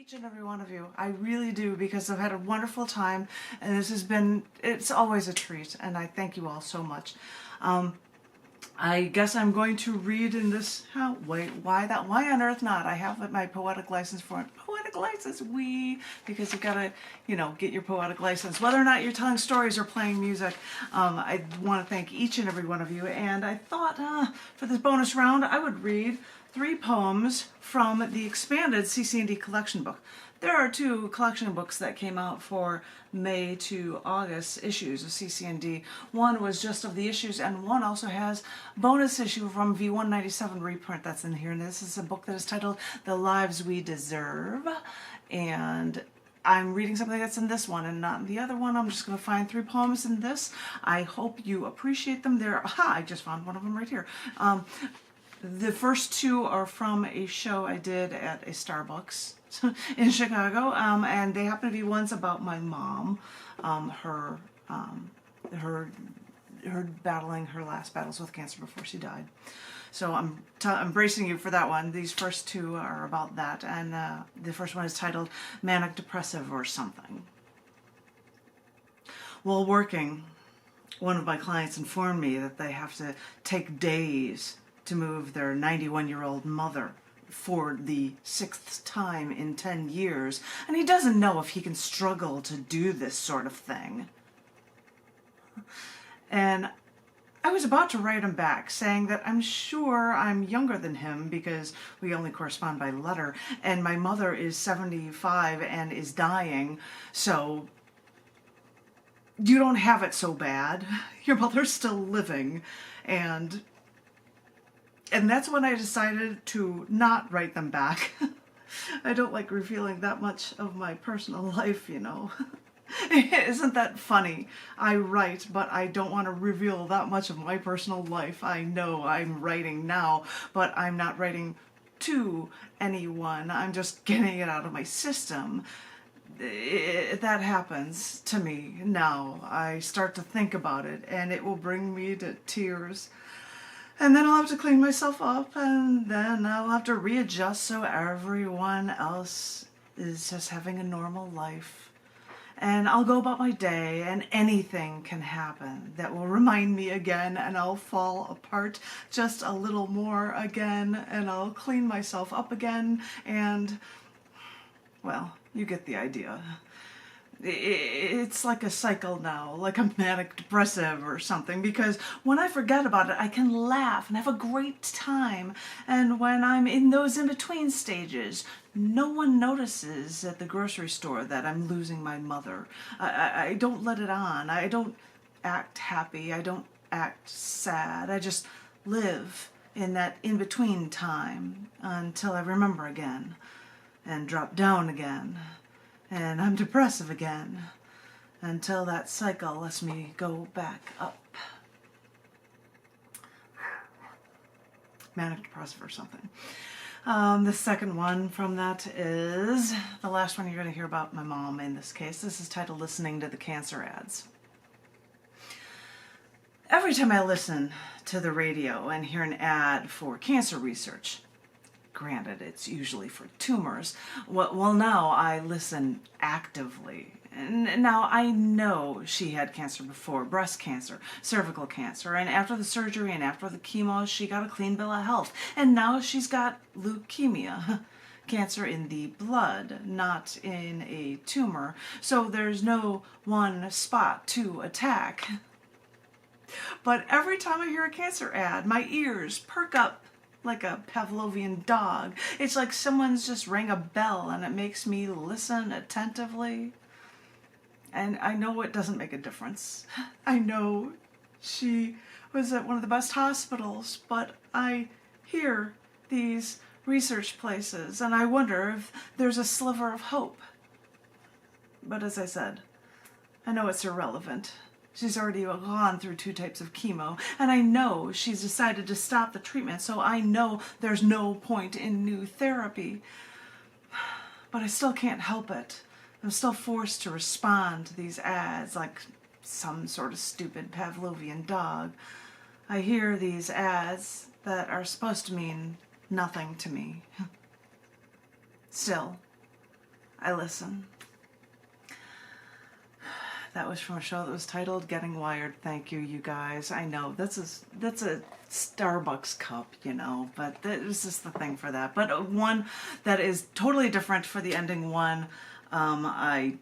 each and every one of you. I really do, because I've had a wonderful time, and it's always a treat, and I thank you all so much. I guess I'm going to read in this, why on earth not? I have my poetic license for it. Poetic license, because you gotta, get your poetic license. Whether or not you're telling stories or playing music, I want to thank each and every one of you, and I thought for this bonus round I would read 3 poems from the expanded cc&d collection book. There are 2 collection books that came out for May to August issues of cc&d. One was just of the issues, and one also has bonus issue from V197 reprint that's in here. And this is a book that is titled The Lives We Deserve. And I'm reading something that's in this one and not in the other one. I'm just going to find 3 poems in this. I hope you appreciate them. I just found one of them right here. The first 2 are from a show I did at a Starbucks in Chicago, and they happen to be ones about my mom, her battling her last battles with cancer before she died. So I'm bracing you for that one. These first 2 are about that, and the first one is titled Manic Depressive or something. While working, one of my clients informed me that they have to take days to move their 91-year-old mother for the 6th time in 10 years, and he doesn't know if he can struggle to do this sort of thing. And I was about to write him back, saying that I'm sure I'm younger than him because we only correspond by letter, and my mother is 75 and is dying, so you don't have it so bad. Your mother's still living, and that's when I decided to not write them back. I don't like revealing that much of my personal life, Isn't that funny? I write, but I don't want to reveal that much of my personal life. I know I'm writing now, but I'm not writing to anyone. I'm just getting it out of my system. That happens to me now. I start to think about it, and it will bring me to tears. And then I'll have to clean myself up, and then I'll have to readjust so everyone else is just having a normal life. And I'll go about my day, and anything can happen that will remind me again, and I'll fall apart just a little more again, and I'll clean myself up again, and, well, you get the idea. It's like a cycle now, like a manic depressive or something, because when I forget about it, I can laugh and have a great time. And when I'm in those in-between stages, no one notices at the grocery store that I'm losing my mother. I don't let it on. I don't act happy. I don't act sad. I just live in that in-between time until I remember again and drop down again. And I'm depressive again, until that cycle lets me go back up. Manic depressive or something. The second one from that is the last one you're going to hear about my mom in this case. This is titled Listening to the Cancer Ads. Every time I listen to the radio and hear an ad for cancer research, granted, it's usually for tumors. Well, now I listen actively. And now I know she had cancer before, breast cancer, cervical cancer, and after the surgery and after the chemo, she got a clean bill of health. And now she's got leukemia, cancer in the blood, not in a tumor. So there's no one spot to attack. But every time I hear a cancer ad, my ears perk up like a Pavlovian dog. It's like someone's just rang a bell, and it makes me listen attentively. And I know it doesn't make a difference. I know she was at one of the best hospitals, but I hear these research places, and I wonder if there's a sliver of hope. But as I said, I know it's irrelevant. She's already gone through 2 types of chemo, and I know she's decided to stop the treatment, so I know there's no point in new therapy. But I still can't help it. I'm still forced to respond to these ads like some sort of stupid Pavlovian dog. I hear these ads that are supposed to mean nothing to me. Still, I listen. That was from a show that was titled Getting Wired. Thank you, you guys. I know, that's a Starbucks cup, you know, but that was just the thing for that. But one that is totally different for the ending one. I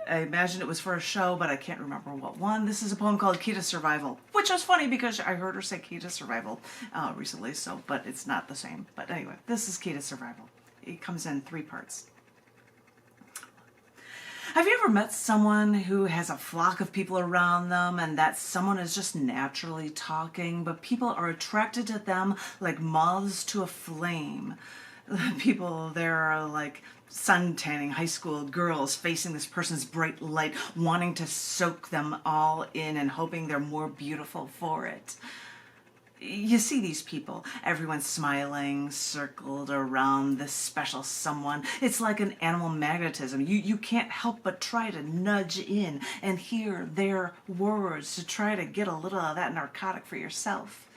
imagine it was for a show, but I can't remember what one. This is a poem called Key to Survival, which was funny because I heard her say Key to Survival recently, so, but it's not the same. But anyway, this is Key to Survival. It comes in 3 parts. Have you ever met someone who has a flock of people around them and that someone is just naturally talking, but people are attracted to them like moths to a flame? People there are like sun-tanning high school girls facing this person's bright light, wanting to soak them all in and hoping they're more beautiful for it. You see these people, everyone smiling, circled around this special someone. It's like an animal magnetism. You can't help but try to nudge in and hear their words to try to get a little of that narcotic for yourself.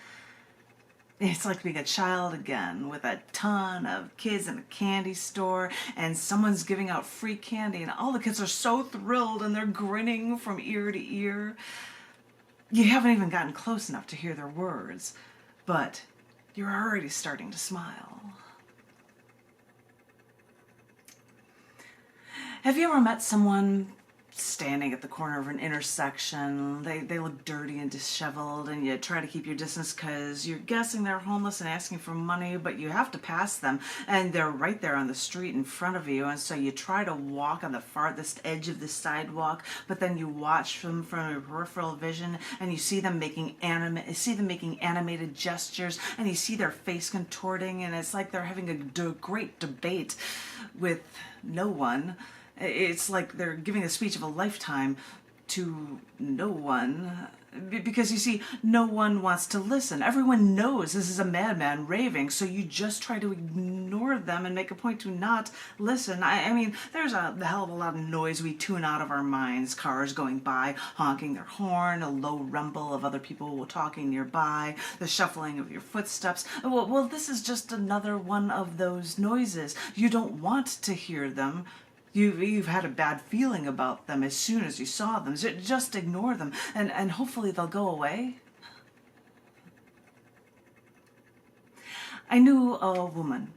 It's like being a child again with a ton of kids in a candy store and someone's giving out free candy and all the kids are so thrilled and they're grinning from ear to ear. You haven't even gotten close enough to hear their words, but you're already starting to smile. Have you ever met someone standing at the corner of an intersection? They look dirty and disheveled, and you try to keep your distance because you're guessing they're homeless and asking for money, but you have to pass them, and they're right there on the street in front of you, and so you try to walk on the farthest edge of the sidewalk, but then you watch them from your peripheral vision, and you see them making animated gestures, and you see their face contorting, and it's like they're having a great debate with no one. It's like they're giving a speech of a lifetime to no one, because you see, no one wants to listen. Everyone knows this is a madman raving, so you just try to ignore them and make a point to not listen. I mean, there's a hell of a lot of noise we tune out of our minds. Cars going by, honking their horn, a low rumble of other people talking nearby, the shuffling of your footsteps. Well, this is just another one of those noises. You don't want to hear them. You've had a bad feeling about them as soon as you saw them. Just ignore them, and hopefully they'll go away. I knew a woman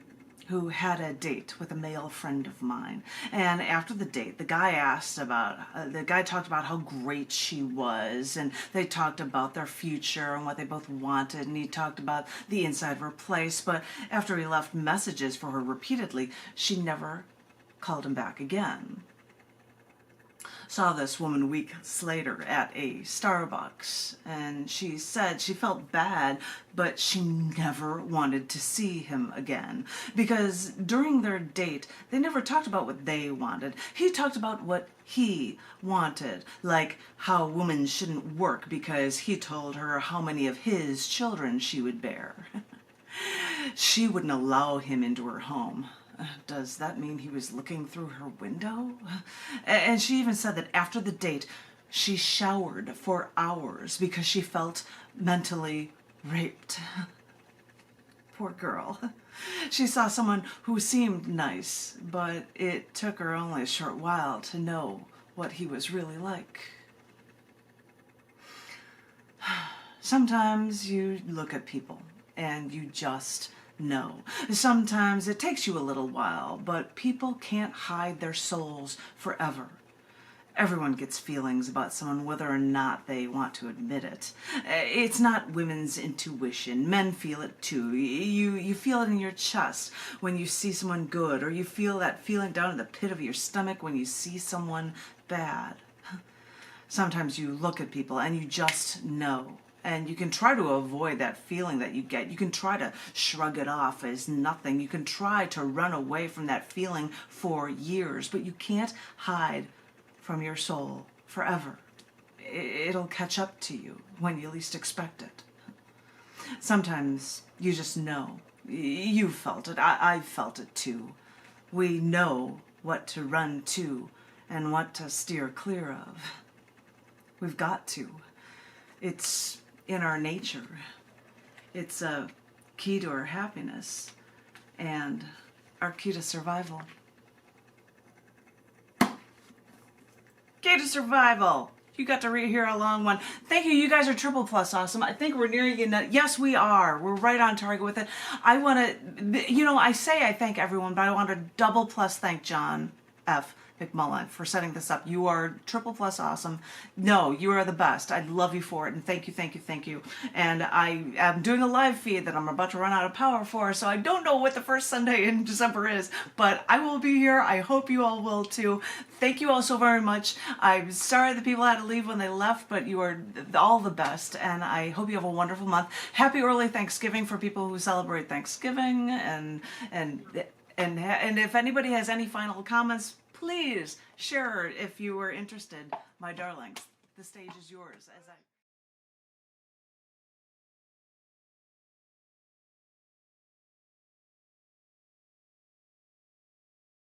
who had a date with a male friend of mine, and after the date, the guy talked about how great she was, and they talked about their future and what they both wanted, and he talked about the inside of her place, but after he left messages for her repeatedly, she never called him back again. Saw this woman weeks later at a Starbucks, and she said she felt bad, but she never wanted to see him again, because during their date they never talked about what they wanted. He talked about what he wanted, like how women shouldn't work because he told her how many of his children she would bear. She wouldn't allow him into her home. Does that mean he was looking through her window? And she even said that after the date, she showered for hours because she felt mentally raped. Poor girl. She saw someone who seemed nice, but it took her only a short while to know what he was really like. Sometimes you look at people and you just know. Sometimes it takes you a little while, but people can't hide their souls forever. Everyone gets feelings about someone whether or not they want to admit it. It's not women's intuition. Men feel it too. You feel it in your chest when you see someone good, or you feel that feeling down in the pit of your stomach when you see someone bad. Sometimes you look at people and you just know. And you can try to avoid that feeling that you get. You can try to shrug it off as nothing. You can try to run away from that feeling for years, but you can't hide from your soul forever. It'll catch up to you when you least expect it. Sometimes you just know. You've felt it. I've felt it too. We know what to run to and what to steer clear of. We've got to. It's in our nature. It's a key to our happiness and our key to survival. Key to Survival. You got to hear a long one. Thank you. You guys are triple plus awesome. I think we're nearing that. Yes, we are. We're right on target with it. I want to, I say I thank everyone, but I want to double plus thank John F. McMullen for setting this up. You are triple plus awesome. No, you are the best. I love you for it, and thank you, thank you, thank you. And I am doing a live feed that I'm about to run out of power for, so I don't know what the first Sunday in December is, but I will be here. I hope you all will too. Thank you all so very much. I'm sorry that people had to leave when they left, but you are all the best, and I hope you have a wonderful month. Happy early Thanksgiving for people who celebrate Thanksgiving, and if anybody has any final comments, please share if you were interested, my darlings. The stage is yours as I